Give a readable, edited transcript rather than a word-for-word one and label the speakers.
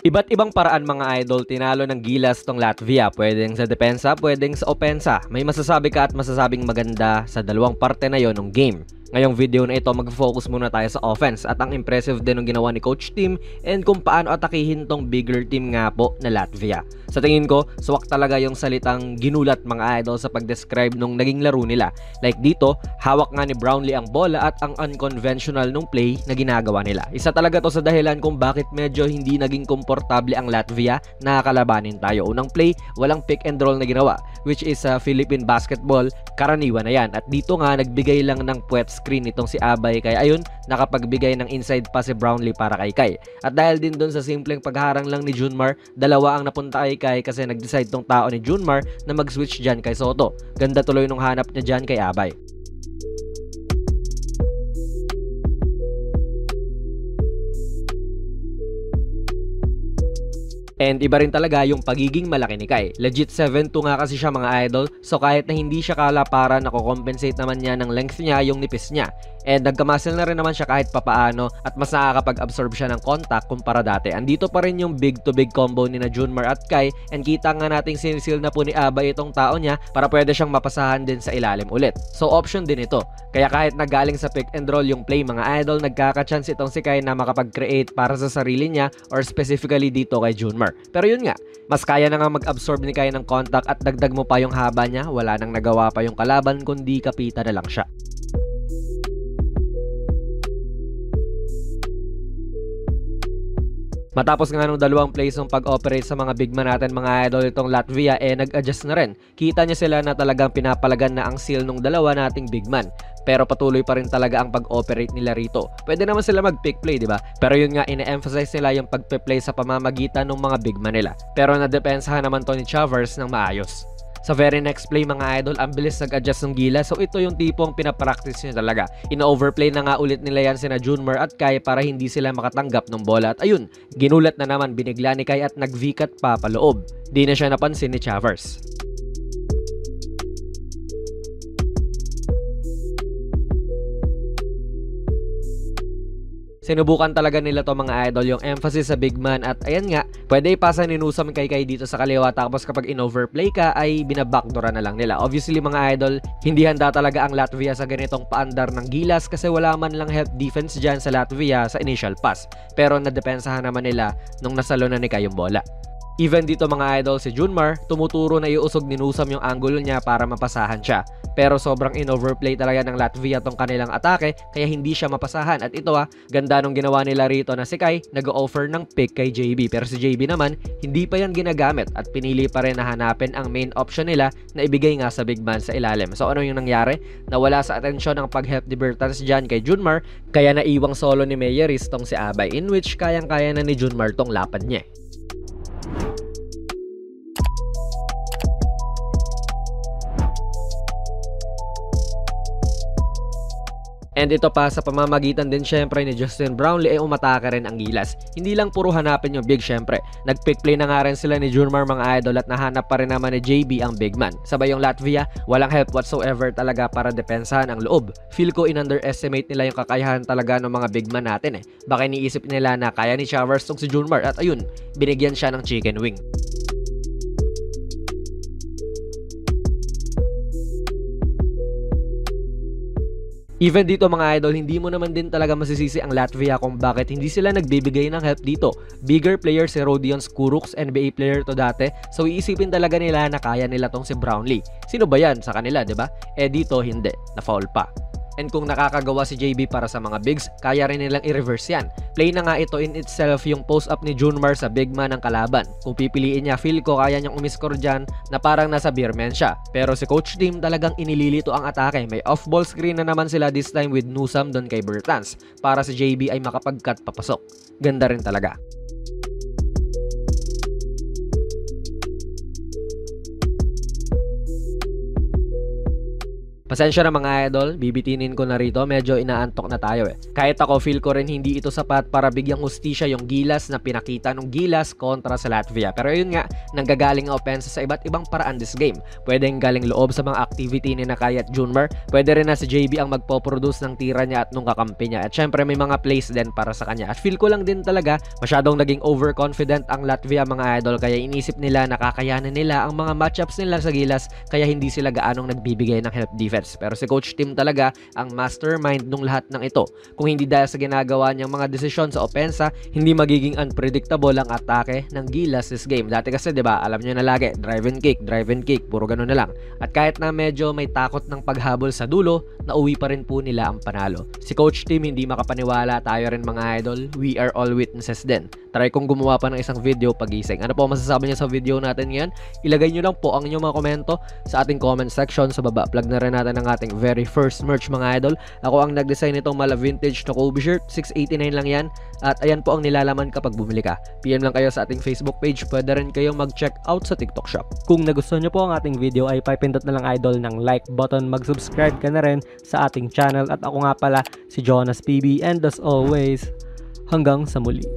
Speaker 1: Iba't ibang paraan mga idol, tinalo ng Gilas tong Latvia. Pwedeng sa depensa, pwedeng sa opensa. May masasabi ka at masasabing maganda sa dalawang parte na yon ng game. Ngayong video na ito, mag-focus muna tayo sa offense at ang impressive din ng ginawa ni Coach Tim and kung paano atakihin tong bigger team nga po na Latvia. Sa tingin ko, swak talaga yung salitang ginulat mga idol sa pag-describe nung naging laro nila. Like dito, hawak nga ni Brownlee ang bola at ang unconventional nung play na ginagawa nila. Isa talaga to sa dahilan kung bakit medyo hindi naging komportable ang Latvia na kalabanin tayo. Unang play, walang pick and roll na ginawa, which is Philippine basketball, karaniwan na yan. At dito nga, nagbigay lang ng puwet screen itong si Abay, kaya ayun, nakapagbigay ng inside pass si Brownlee para kay Kai. At dahil din doon sa simpleng pagharang lang ni Junmar, dalawa ang napunta kay Kai kasi nag-decide tong tao ni Junmar na mag-switch dyan kay Soto. Ganda tuloy nung hanap niya dyan kay Abay. And iba rin talaga yung pagiging malaki ni Kai. Legit 7'2 nga kasi siya mga idol, so kahit na hindi siya kalaparan, nako-compensate naman niya ng length niya yung nipis niya. And nagkamuscle na rin naman siya kahit papaano at mas nakakapag-absorb siya ng contact kumpara dati. Andito pa rin yung big to big combo ni na Junmar at Kai, and kita nga nating sinisil na po ni Abay itong tao niya para pwede siyang mapasahan din sa ilalim ulit. So option din ito. Kaya kahit nagaling sa pick and roll yung play mga idol, nagkaka-chance itong si Kai na makapag-create para sa sarili niya or specifically dito kay Junmar. Pero yun nga, mas kaya na nga mag-absorb ni Kai ng contact at dagdag mo pa yung haba niya, wala nang nagawa pa yung kalaban kundi kapita na lang siya. Matapos nga nung dalawang plays ng pag-operate sa mga big man natin mga idol, itong Latvia nag-adjust na rin. Kita niya sila na talagang pinapalagan na ang seal nung dalawa nating big man. Pero patuloy pa rin talaga ang pag-operate nila rito. Pwede naman sila mag-pick play, di ba? Pero yun nga, ine-emphasize nila yung pag-play sa pamamagitan ng mga big man nila. Pero nadepensahan naman to ni Chavez ng maayos. Sa very next play mga idol, ang bilis nag-adjust ng Gilas. So ito yung tipong pinapractice nyo talaga. Ina-overplay na nga ulit nila yan sina Junmar at Kai para hindi sila makatanggap ng bola. At ayun, ginulat na naman, binigla ni Kai at nag-V-cut pa paloob. Di na siya napansin ni Chavez. Sinubukan talaga nila to mga idol yung emphasis sa big man at ayan nga, pwede ipasa ni Nusam kay Kai dito sa kaliwa tapos kapag in-overplay ka ay binabackdoora na lang nila. Obviously mga idol, hindi handa talaga ang Latvia sa ganitong paandar ng Gilas kasi wala man lang help defense dyan sa Latvia sa initial pass. Pero nadepensahan naman nila nung nasalo na ni Kai yung bola. Even dito mga idol, si Junmar, tumuturo na iusog ni Nusam yung angulo niya para mapasahan siya. Pero sobrang in-overplay talaga ng Latvia tong kanilang atake kaya hindi siya mapasahan. At ito ganda nung ginawa nila rito na si Kai nag-offer ng pick kay JB. Pero si JB naman, hindi pa yan ginagamit at pinili pa rin na hanapin ang main option nila na ibigay nga sa big man sa ilalim. So ano yung nangyari? Nawala sa atensyon ang pag-help ni Bertans dyan kay Junmar kaya naiwang solo ni Meyeris tong si Abay, in which kayang-kaya na ni Junmar tong lapad niya. And ito pa sa pamamagitan din syempre ni Justin Brownlee ay umatake rin ang Gilas. Hindi lang puro hanapin yung big syempre. Nag-pick play na nga rin sila ni Junmar mga idol at nahanap pa rin naman ni JB ang big man. Sabay yung Latvia, walang help whatsoever talaga para depensahan ang loob. Feel ko in-underestimate nila yung kakayahan talaga ng mga big man natin eh. Baka iniisip nila na kaya ni Chavez tong si Junmar at ayun, binigyan siya ng chicken wing. Even dito mga idol, hindi mo naman din talaga masisisi ang Latvia kung bakit hindi sila nagbibigay ng help dito. Bigger player si Rodion Skuruks, NBA player to dati, so iisipin talaga nila na kaya nila tong si Brownlee. Sino ba yan sa kanila, 'di ba? Dito hindi, na-foul pa. And kung nakakagawa si JB para sa mga bigs, kaya rin nilang i-reverse yan. Play na nga ito in itself yung post-up ni Junmar sa big man ng kalaban. Kung pipiliin niya, feel ko kaya niyang umiscore dyan na parang nasa beerman siya. Pero si Coach Tim talagang inililito ang atake. May off-ball screen na naman sila this time with Nusam doon kay Bertans para si JB ay makapag-cut papasok. Ganda rin talaga. Pasensya na mga idol, bibitinin ko na rito, medyo inaantok na tayo eh. Kahit ako, feel ko rin hindi ito sapat para bigyang hustisya yung Gilas na pinakita ng Gilas kontra sa Latvia. Pero yun nga, nanggagaling ang opensa sa iba't ibang paraan this game. Pwedeng galing loob sa mga activity ni Nakay at Junmer, pwede rin na si JB ang magpo-produce ng tira niya at nung kakampi niya. At syempre may mga plays din para sa kanya. At feel ko lang din talaga, masyadong naging overconfident ang Latvia mga idol, kaya inisip nila nakakayanan nila ang mga matchups nila sa Gilas, kaya hindi sila gaanong nagbibigay ng help defense. Pero si Coach Tim talaga ang mastermind nung lahat ng ito. Kung hindi dahil sa ginagawa niyang mga desisyon sa opensa, hindi magiging unpredictable ang atake ng Gilas this game. Dati kasi 'di ba, alam niyo na lagi, drive and kick, puro ganun na lang. At kahit na medyo may takot ng paghabol sa dulo, nauwi pa rin po nila ang panalo. Si Coach Tim hindi makapaniwala, tayo rin mga idol, we are all witnesses din. Try kong gumawa pa ng isang video pagising. Ano po masasabi niyo sa video natin ngayon? Ilagay niyo lang po ang inyong mga komento sa ating comment section sa baba. Plug na rin natin ang ating very first merch mga idol. Ako ang nag-design nitong mala vintage na Kobe shirt, 689 lang yan. At ayan po ang nilalaman kapag bumili ka. PM lang kayo sa ating Facebook page, pwede rin kayong mag-check out sa TikTok shop.
Speaker 2: Kung nagustuhan nyo po ang ating video ay pipindot na lang idol ng like button, mag-subscribe ka na rin sa ating channel. At ako nga pala si Jonas PB, and as always, hanggang sa muli.